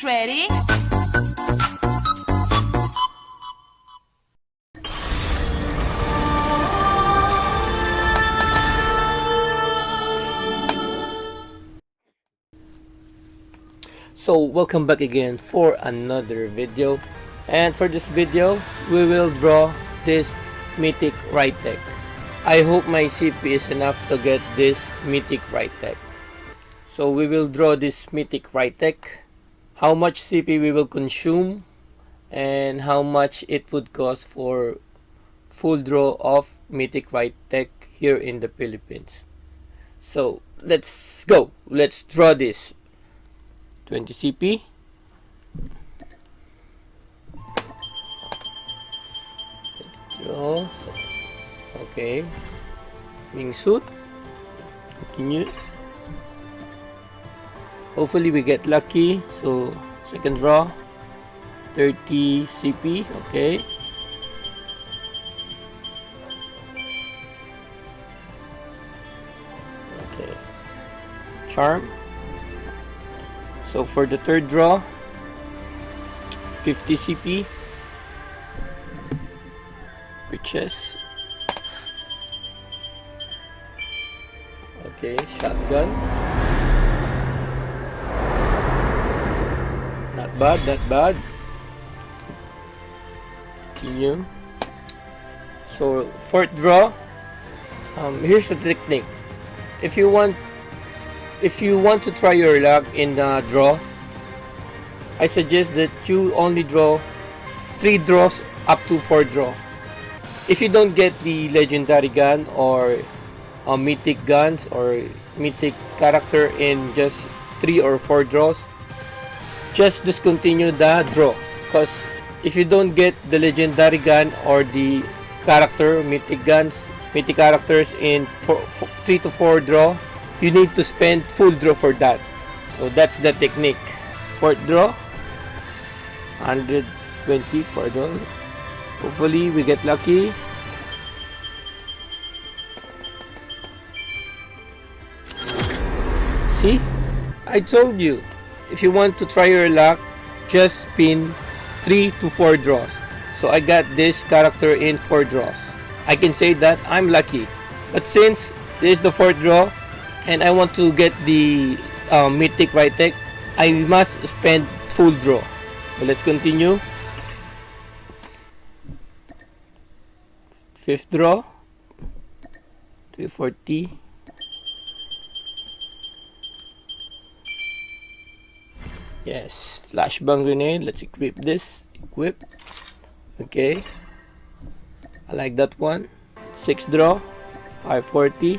ready? So welcome back again for another video, and for this video we will draw this Mythic Rytec. I hope my CP is enough to get this Mythic Rytec. So we will draw this Mythic Rytec, how much CP we will consume, and how much it would cost for full draw of Mythic Rytec here in the Philippines. So let's go, let's draw this. 20 CP. Draw. Okay. Wingsuit. Continue. Hopefully we get lucky. So second draw. 30 CP. Okay. Okay. Charm. So for the third draw, 50 CP, riches. Okay, shotgun. Not bad, not bad. Continue. So fourth draw, here's the technique. If you want to try your luck in the draw, I suggest that you only draw 3 draws up to 4 draw. If you don't get the legendary gun or mythic guns or mythic character in just 3 or 4 draws, just discontinue the draw. Because if you don't get the legendary gun or the character mythic guns, mythic characters in 3 to 4 draw, you need to spend full draw for that. So that's the technique. Fourth draw, 120 for draw. Hopefully we get lucky. See, I told you, if you want to try your luck, just spin 3 to 4 draws. So I got this character in 4 draws. I can say that I'm lucky. But since this is the 4th draw and I want to get the Mythic Rytec, I must spend full draw. So let's continue. 5th draw, 340. Yes, flashbang grenade. Let's equip this. Equip. Okay, I like that one. 6th draw, 540.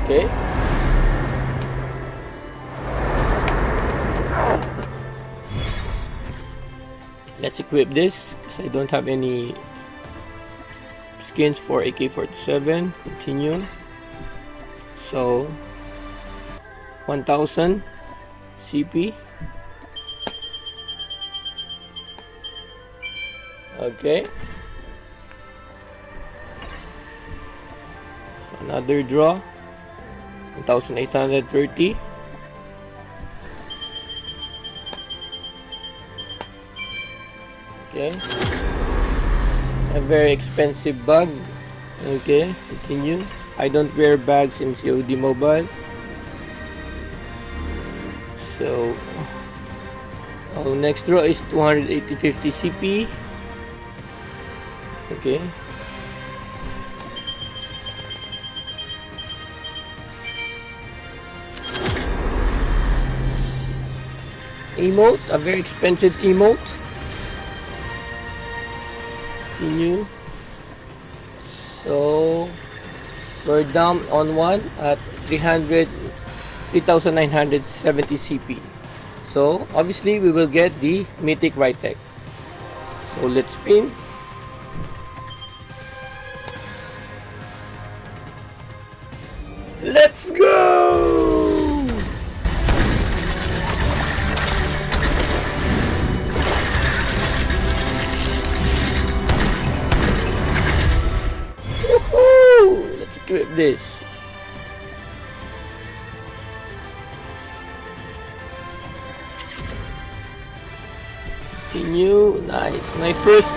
Okay. Let's equip this because I don't have any skins for AK-47. Continue. So 1000 CP. Okay. So another draw. 1830. Okay, a very expensive bag. Okay, continue. I don't wear bags in COD Mobile. So next draw is 250 CP. Okay. Emote, a very expensive emote. Continue. So we're down on one at 3,970 CP. So obviously we will get the Mythic Rytec. So let's spin. Let's go! Woohoo! Let's equip this. Continue. Nice. My first.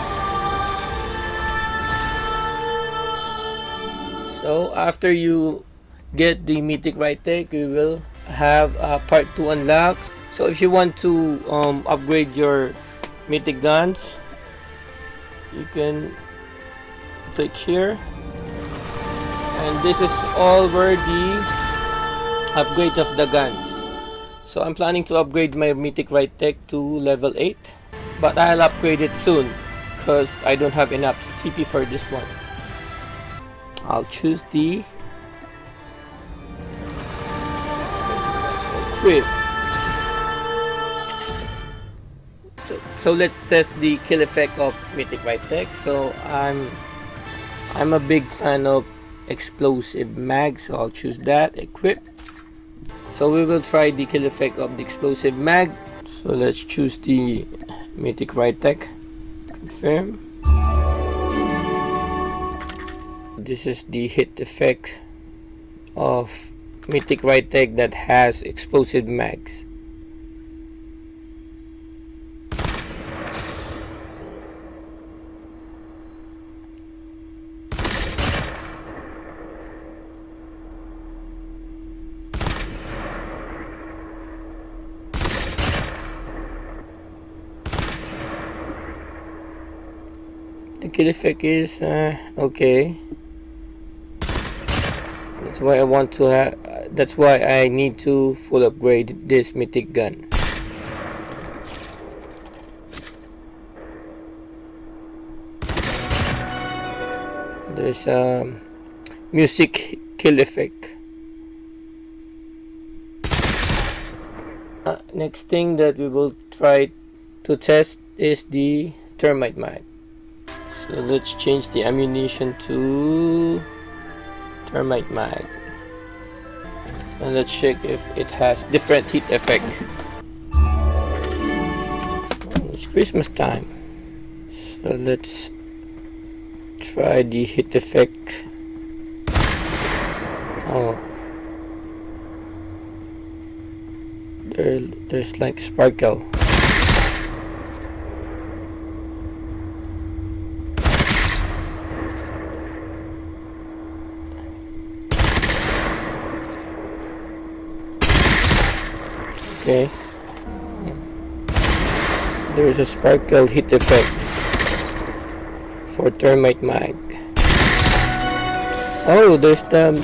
So after you get the Mythic Rytec, we will have part 2 unlocked. So if you want to upgrade your Mythic guns, you can click here, and this is all where the upgrade of the guns. So I'm planning to upgrade my Mythic Rytec to level 8, but I'll upgrade it soon because I don't have enough CP for this one. I'll choose the equip. So let's test the kill effect of Mythic Rytec. So I'm a big fan of explosive mag, so I'll choose that, equip. So we will try the kill effect of the explosive mag. So let's choose the Mythic Rytec, confirm. This is the hit effect of Mythic Rytec that has explosive mags. The kill effect is okay. That's why I want to have. That's why I need to full upgrade this mythic gun. There's music kill effect. Next thing that we will try to test is the thermite mag. So let's change the ammunition to thermite mag, and let's check if it has different heat effect. It's Christmas time, so let's try the heat effect. Oh, there's like sparkle. Okay, there is a sparkle hit effect for thermite mag. Oh, there's the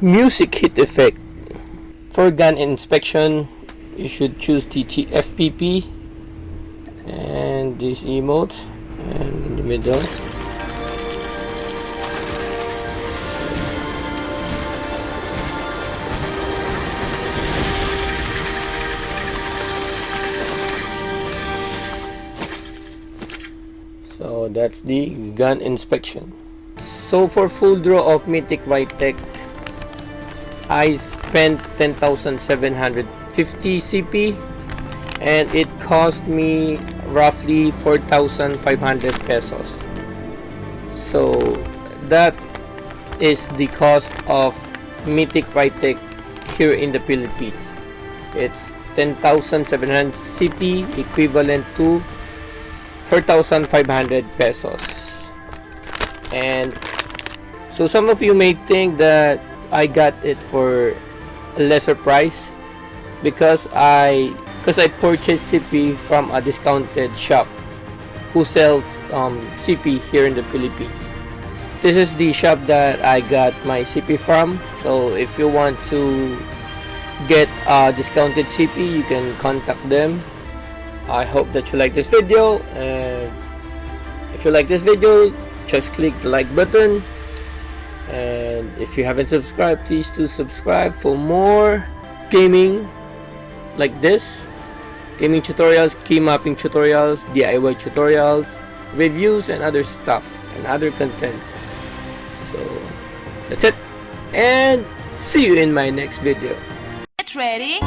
music hit effect. For gun inspection, you should choose the FPP and these emotes, and in the middle. So that's the gun inspection. So for full draw of Mythic Rytec, I spent 10,750 CP, and it cost me roughly 4,500 pesos. So that is the cost of Mythic Rytec here in the Philippines. It's 10,700 CP, equivalent to 4,500 pesos. And so some of you may think that I got it for a lesser price because I purchased CP from a discounted shop who sells CP here in the Philippines. This is the shop that I got my CP from. So if you want to get a discounted CP, you can contact them. I hope that you like this video, and if you like this video, just click the like button, and if you haven't subscribed, please do subscribe for more gaming like this, gaming tutorials, key mapping tutorials, DIY tutorials, reviews, and other stuff and other contents. So that's it, and see you in my next video. Get ready.